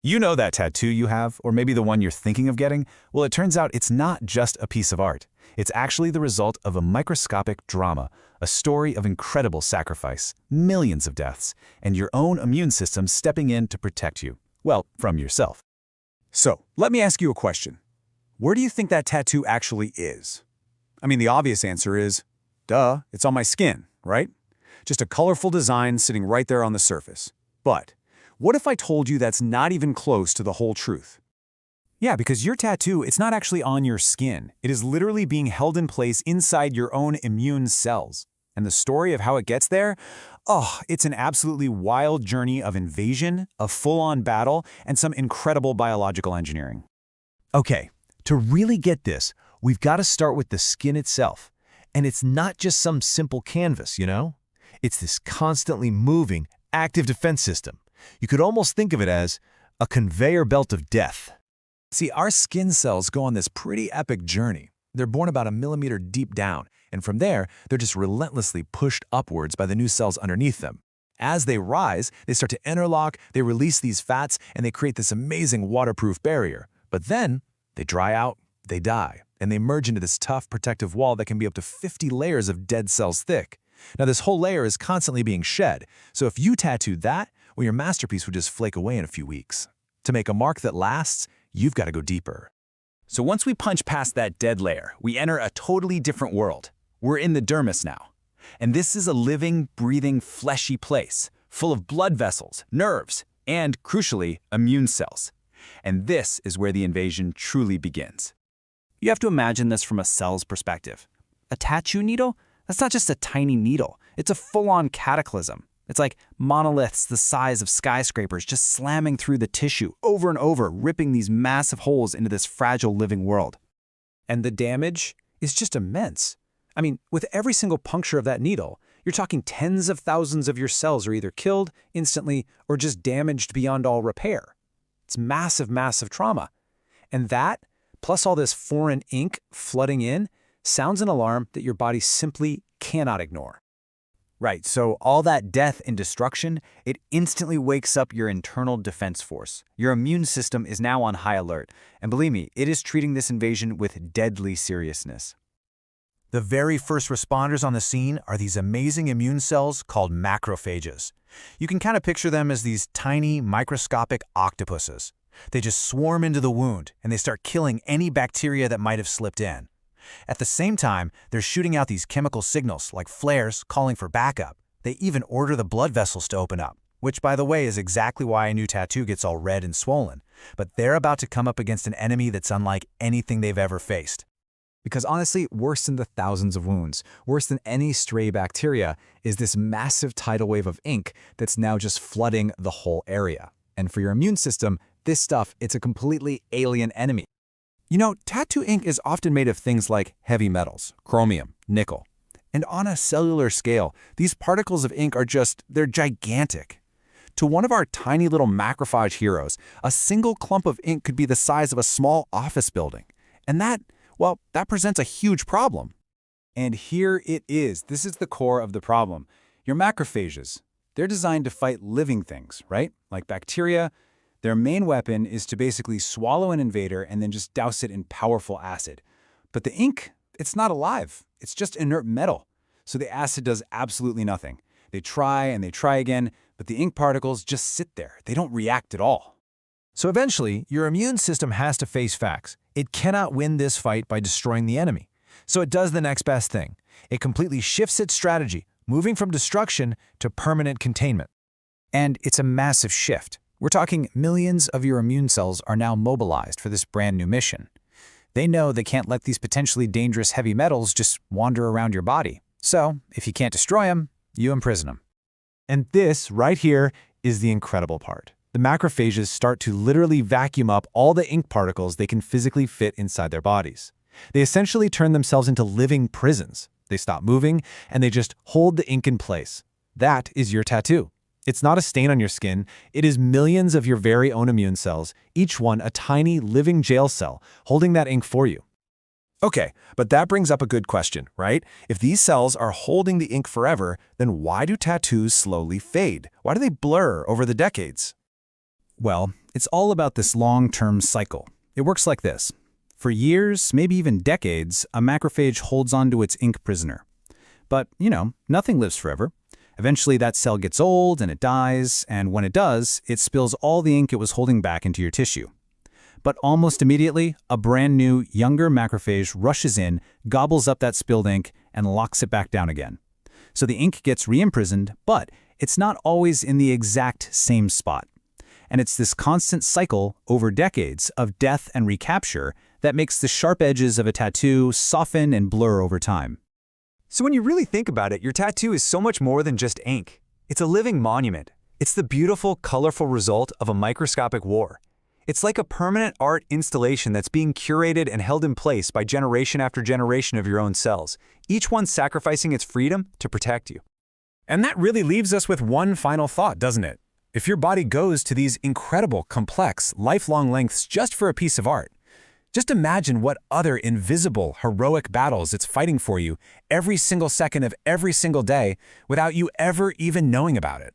You know that tattoo you have, or maybe the one you're thinking of getting? Well, it turns out it's not just a piece of art. It's actually the result of a microscopic drama, a story of incredible sacrifice, millions of deaths, and your own immune system stepping in to protect you. Well, from yourself. So, let me ask you a question. Where do you think that tattoo actually is? I mean, the obvious answer is, duh, it's on my skin, right? Just a colorful design sitting right there on the surface. But what if I told you that's not even close to the whole truth? Yeah, because your tattoo, it's not actually on your skin. It is literally being held in place inside your own immune cells. And the story of how it gets there? Oh, it's an absolutely wild journey of invasion, a full-on battle, and some incredible biological engineering. Okay, to really get this, we've got to start with the skin itself. And it's not just some simple canvas, you know? It's this constantly moving, active defense system. You could almost think of it as a conveyor belt of death. See, our skin cells go on this pretty epic journey. They're born about a millimeter deep down, and from there, they're just relentlessly pushed upwards by the new cells underneath them. As they rise, they start to interlock, they release these fats, and they create this amazing waterproof barrier. But then, they dry out, they die, and they merge into this tough protective wall that can be up to 50 layers of dead cells thick. Now, this whole layer is constantly being shed, so if you tattooed that, well, your masterpiece would just flake away in a few weeks. To make a mark that lasts, you've got to go deeper. So once we punch past that dead layer, we enter a totally different world. We're in the dermis now. And this is a living, breathing, fleshy place, full of blood vessels, nerves, and, crucially, immune cells. And this is where the invasion truly begins. You have to imagine this from a cell's perspective. A tattoo needle? That's not just a tiny needle. It's a full-on cataclysm. It's like monoliths the size of skyscrapers just slamming through the tissue over and over, ripping these massive holes into this fragile living world. And the damage is just immense. I mean, with every single puncture of that needle, you're talking tens of thousands of your cells are either killed instantly or just damaged beyond all repair. It's massive, massive trauma. And that, plus all this foreign ink flooding in, sounds an alarm that your body simply cannot ignore. Right, so all that death and destruction, it instantly wakes up your internal defense force. Your immune system is now on high alert, and believe me, it is treating this invasion with deadly seriousness. The very first responders on the scene are these amazing immune cells called macrophages. You can kind of picture them as these tiny, microscopic octopuses. They just swarm into the wound, and they start killing any bacteria that might have slipped in. At the same time, they're shooting out these chemical signals like flares calling for backup. They even order the blood vessels to open up, which, by the way, is exactly why a new tattoo gets all red and swollen. But they're about to come up against an enemy that's unlike anything they've ever faced. Because honestly, worse than the thousands of wounds, worse than any stray bacteria, is this massive tidal wave of ink that's now just flooding the whole area. And for your immune system, this stuff, it's a completely alien enemy. You know, tattoo ink is often made of things like heavy metals, chromium, nickel. And on a cellular scale, these particles of ink they're gigantic. To one of our tiny little macrophage heroes, a single clump of ink could be the size of a small office building. And that presents a huge problem. And here it is. This is the core of the problem. Your macrophages, they're designed to fight living things, right? Like bacteria. Their main weapon is to basically swallow an invader and then just douse it in powerful acid. But the ink, it's not alive. It's just inert metal. So the acid does absolutely nothing. They try and they try again, but the ink particles just sit there. They don't react at all. So eventually, your immune system has to face facts. It cannot win this fight by destroying the enemy. So it does the next best thing. It completely shifts its strategy, moving from destruction to permanent containment. And it's a massive shift. We're talking millions of your immune cells are now mobilized for this brand new mission. They know they can't let these potentially dangerous heavy metals just wander around your body. So, if you can't destroy them, you imprison them. And this, right here, is the incredible part. The macrophages start to literally vacuum up all the ink particles they can physically fit inside their bodies. They essentially turn themselves into living prisons. They stop moving, and they just hold the ink in place. That is your tattoo. It's not a stain on your skin. It is millions of your very own immune cells, each one a tiny living jail cell, holding that ink for you. Okay, but that brings up a good question, right? If these cells are holding the ink forever, then why do tattoos slowly fade? Why do they blur over the decades? Well, It's all about this long-term cycle. It works like this. For years, maybe even decades, a macrophage holds onto its ink prisoner. But, nothing lives forever. Eventually that cell gets old and it dies, and when it does, it spills all the ink it was holding back into your tissue. But almost immediately, a brand new, younger macrophage rushes in, gobbles up that spilled ink, and locks it back down again. So the ink gets re-imprisoned, but it's not always in the exact same spot. And it's this constant cycle over decades of death and recapture that makes the sharp edges of a tattoo soften and blur over time. So when you really think about it, your tattoo is so much more than just ink. It's a living monument. It's the beautiful, colorful result of a microscopic war. It's like a permanent art installation that's being curated and held in place by generation after generation of your own cells, each one sacrificing its freedom to protect you. And that really leaves us with one final thought, doesn't it? If your body goes to these incredible, complex, lifelong lengths just for a piece of art, just imagine what other invisible, heroic battles it's fighting for you every single second of every single day without you ever even knowing about it.